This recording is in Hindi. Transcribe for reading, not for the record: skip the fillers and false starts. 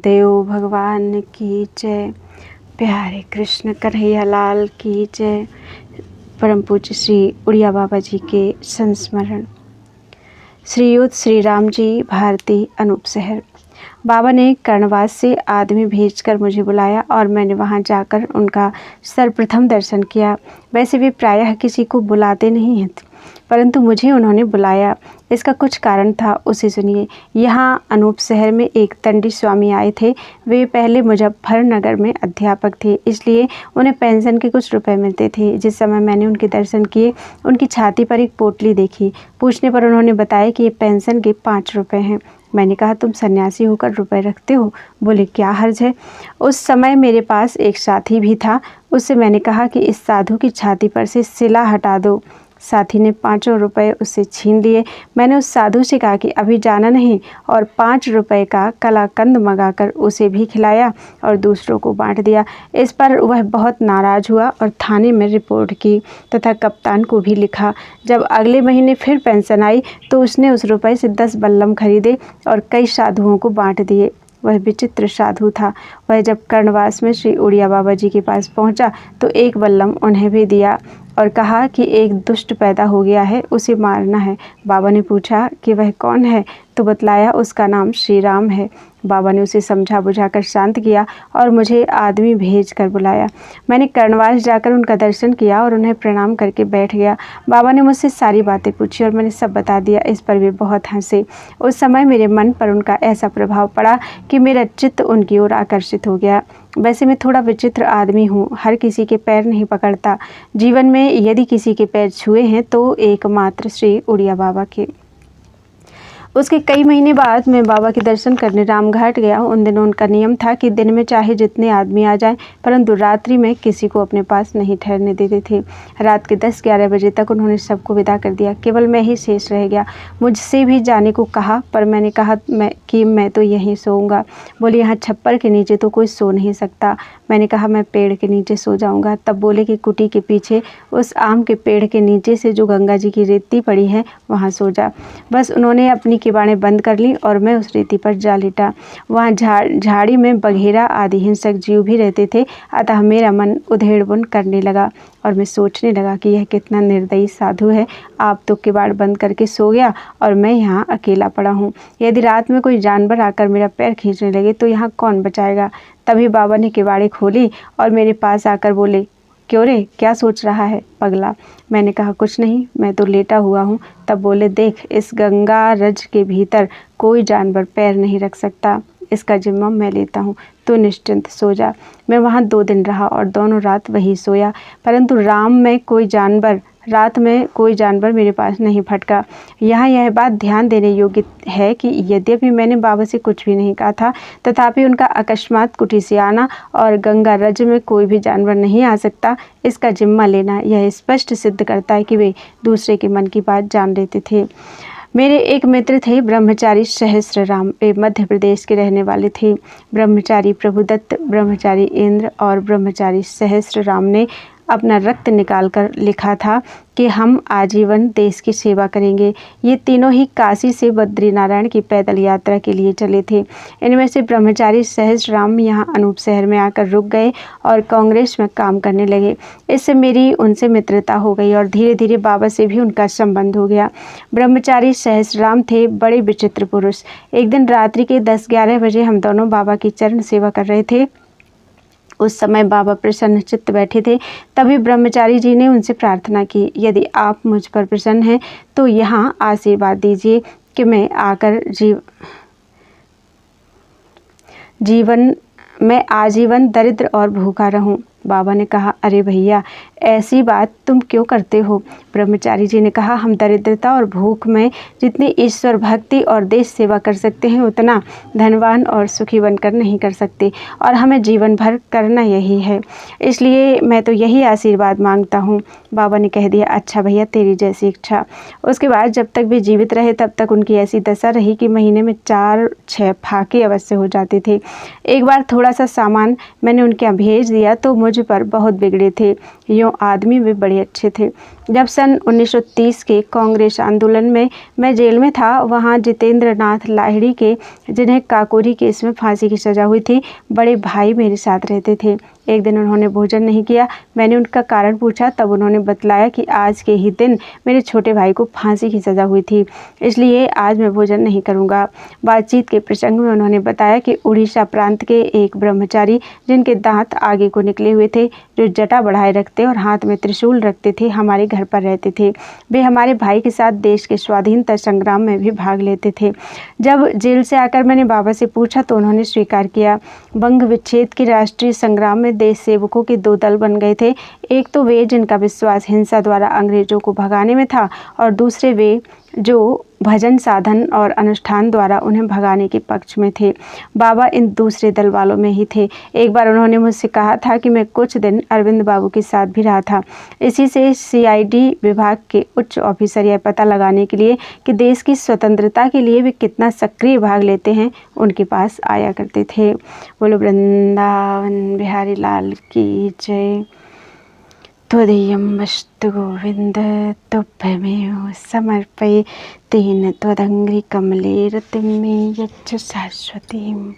देव भगवान की जय। प्यारे कृष्ण कन्हैया लाल की जय। परम पूज्य श्री उड़िया बाबा जी के संस्मरण। श्रीयुत श्री राम जी, भारती, अनूप शहर। बाबा ने कर्णवास से आदमी भेजकर मुझे बुलाया और मैंने वहां जाकर उनका सर्वप्रथम दर्शन किया। वैसे वे प्रायः किसी को बुलाते नहीं हैं, परंतु मुझे उन्होंने बुलाया। इसका कुछ कारण था, उसे सुनिए। यहाँ अनूप शहर में एक दंडी स्वामी आए थे। वे पहले मुजफ्फरनगर में अध्यापक थे, इसलिए उन्हें पेंशन के कुछ रुपए मिलते थे। जिस समय मैंने उनके दर्शन किए, उनकी छाती पर एक पोटली देखी। पूछने पर उन्होंने बताया कि ये पेंशन के 5 रुपए हैं। मैंने कहा, तुम सन्यासी होकर रुपए रखते हो? बोले, क्या हर्ज है। उस समय मेरे पास एक साथी भी था। उससे मैंने कहा कि इस साधु की छाती पर से सिला हटा दो। साथी ने 5 रुपए उससे छीन लिए। मैंने उस साधु से कहा कि अभी जाना नहीं, और 5 रुपए का कलाकंद मंगाकर उसे भी खिलाया और दूसरों को बांट दिया। इस पर वह बहुत नाराज हुआ और थाने में रिपोर्ट की तथा कप्तान को भी लिखा। जब अगले महीने फिर पेंशन आई तो उसने उस रुपए से 10 बल्लम खरीदे और कई साधुओं को बांट दिए। वह विचित्र साधु था। वह जब कर्णवास में श्री उड़िया बाबा जी के पास पहुंचा तो एक बल्लम उन्हें भी दिया और कहा कि एक दुष्ट पैदा हो गया है, उसे मारना है। बाबा ने पूछा कि वह कौन है, तो बतलाया उसका नाम श्री राम है। बाबा ने उसे समझा बुझाकर शांत किया और मुझे आदमी भेज कर बुलाया। मैंने कर्णवास जाकर उनका दर्शन किया और उन्हें प्रणाम करके बैठ गया। बाबा ने मुझसे सारी बातें पूछी और मैंने सब बता दिया। इस पर वे बहुत हंसे। उस समय मेरे मन पर उनका ऐसा प्रभाव पड़ा कि मेरा चित्त उनकी ओर आकर्षित हो गया। वैसे मैं थोड़ा विचित्र आदमी हूँ, हर किसी के पैर नहीं पकड़ता। जीवन में यदि किसी के पैर छुए हैं तो एकमात्र श्री उड़िया बाबा के। उसके कई महीने बाद मैं बाबा के दर्शन करने रामघाट गया। उन दिनों उनका नियम था कि दिन में चाहे जितने आदमी आ जाएं, परंतु रात्रि में किसी को अपने पास नहीं ठहरने देते थे। रात के 10-11 बजे तक उन्होंने सबको विदा कर दिया। केवल मैं ही शेष रह गया। मुझसे भी जाने को कहा, पर मैंने कहा कि मैं तो यहीं सोऊंगा। बोले, यहाँ छप्पर के नीचे तो कोई सो नहीं सकता। मैंने कहा, मैं पेड़ के नीचे सो जाऊंगा। तब बोले कि कुटी के पीछे उस आम के पेड़ के नीचे से जो गंगा जी की रेती पड़ी है, वहाँ सो जा। बस उन्होंने अपनी किवाड़ें बंद कर ली और मैं उस रेती पर जा लेटा। वहाँ झाड़ी में बघेरा आदि हिंसक जीव भी रहते थे। अतः मेरा मन उधेड़-बुन करने लगा और मैं सोचने लगा कि यह कितना निर्दयी साधु है। आप तो किवाड़ बंद करके सो गया और मैं यहाँ अकेला पड़ा हूँ। यदि रात में कोई जानवर आकर मेरा पैर खींचने लगे तो यहाँ कौन बचाएगा। तभी बाबा ने किवाड़ें खोली और मेरे पास आकर बोले, क्यों रे, क्या सोच रहा है पगला। मैंने कहा, कुछ नहीं, मैं तो लेटा हुआ हूँ। तब बोले, देख, इस गंगा रज के भीतर कोई जानवर पैर नहीं रख सकता। इसका जिम्मा मैं लेता हूँ, तो निश्चिंत सो जा। मैं वहाँ 2 दिन रहा और दोनों रात वही सोया, परंतु रात में कोई जानवर मेरे पास नहीं फटका। यहाँ यह बात ध्यान देने योग्य है कि यद्यपि मैंने बाबा से कुछ भी नहीं कहा था, तथापि उनका अकस्मात कुटी से आना और गंगा रज में कोई भी जानवर नहीं आ सकता, इसका जिम्मा लेना, यह स्पष्ट सिद्ध करता है कि वे दूसरे के मन की बात जान लेते थे। मेरे एक मित्र थे, ब्रह्मचारी सहस्र राम। वे मध्य प्रदेश के रहने वाले थे। ब्रह्मचारी प्रभुदत्त, ब्रह्मचारी इंद्र और ब्रह्मचारी सहस्र राम ने अपना रक्त निकालकर लिखा था कि हम आजीवन देश की सेवा करेंगे। ये तीनों ही काशी से बद्रीनारायण की पैदल यात्रा के लिए चले थे। इनमें से ब्रह्मचारी सहस्र राम यहाँ अनूप शहर में आकर रुक गए और कांग्रेस में काम करने लगे। इससे मेरी उनसे मित्रता हो गई और धीरे धीरे बाबा से भी उनका संबंध हो गया। ब्रह्मचारी सहस्र राम थे बड़े विचित्र पुरुष। एक दिन रात्रि के 10-11 बजे हम दोनों बाबा की चरण सेवा कर रहे थे। उस समय बाबा प्रसन्न चित्त बैठे थे। तभी ब्रह्मचारी जी ने उनसे प्रार्थना की, यदि आप मुझ पर प्रसन्न हैं तो यहाँ आशीर्वाद दीजिए कि मैं आकर मैं आजीवन दरिद्र और भूखा रहूं। बाबा ने कहा, अरे भैया, ऐसी बात तुम क्यों करते हो। ब्रह्मचारी जी ने कहा, हम दरिद्रता और भूख में जितनी ईश्वर भक्ति और देश सेवा कर सकते हैं, उतना धनवान और सुखी बनकर नहीं कर सकते, और हमें जीवन भर करना यही है। इसलिए मैं तो यही आशीर्वाद मांगता हूँ। बाबा ने कह दिया, अच्छा भैया, तेरी जैसी इच्छा। उसके बाद जब तक वे जीवित रहे तब तक उनकी ऐसी दशा रही कि महीने में 4-6 फाके अवश्य हो जाते थे। एक बार थोड़ा सा सामान मैंने उनके यहाँ भेज दिया तो मुझ पर बहुत बिगड़े थे। यूँ दोनों आदमी भी बड़े अच्छे थे। जब सन 1930 के कांग्रेस आंदोलन में मैं जेल में था, वहाँ जितेंद्र नाथ लाहिड़ी के, जिन्हें काकोरी केस में फांसी की सज़ा हुई थी, बड़े भाई मेरे साथ रहते थे। एक दिन उन्होंने भोजन नहीं किया। मैंने उनका कारण पूछा, तब उन्होंने बतलाया कि आज के ही दिन मेरे छोटे भाई को फांसी की सज़ा हुई थी, इसलिए आज मैं भोजन नहीं करूँगा। बातचीत के प्रसंग में उन्होंने बताया कि उड़ीसा प्रांत के एक ब्रह्मचारी, जिनके दांत आगे को निकले हुए थे, जो जटा बढ़ाए रखते और हाथ में त्रिशूल रखते थे, हमारे घर पर रहते थे। वे हमारे भाई के साथ देश के स्वाधीनता संग्राम में भी भाग लेते थे। जब जेल से आकर मैंने बाबा से पूछा तो उन्होंने स्वीकार किया। बंग विच्छेद के राष्ट्रीय संग्राम में देश सेवकों के दो दल बन गए थे। एक तो वे जिनका विश्वास हिंसा द्वारा अंग्रेजों को भगाने में था, और दूसरे वे जो भजन साधन और अनुष्ठान द्वारा उन्हें भगाने के पक्ष में थे। बाबा इन दूसरे दल वालों में ही थे। एक बार उन्होंने मुझसे कहा था कि मैं कुछ दिन अरविंद बाबू के साथ भी रहा था। इसी से सीआईडी विभाग के उच्च ऑफिसर यह पता लगाने के लिए कि देश की स्वतंत्रता के लिए वे कितना सक्रिय भाग लेते हैं, उनके पास आया करते थे। बोलो वृंदावन बिहारी लाल की जय। त्वदीयमस्तु गोविंद तुभ्यमेव समर्पये तेन त्वदङ्घ्रिकमले रतिं मे यच्छ शाश्वतीम्।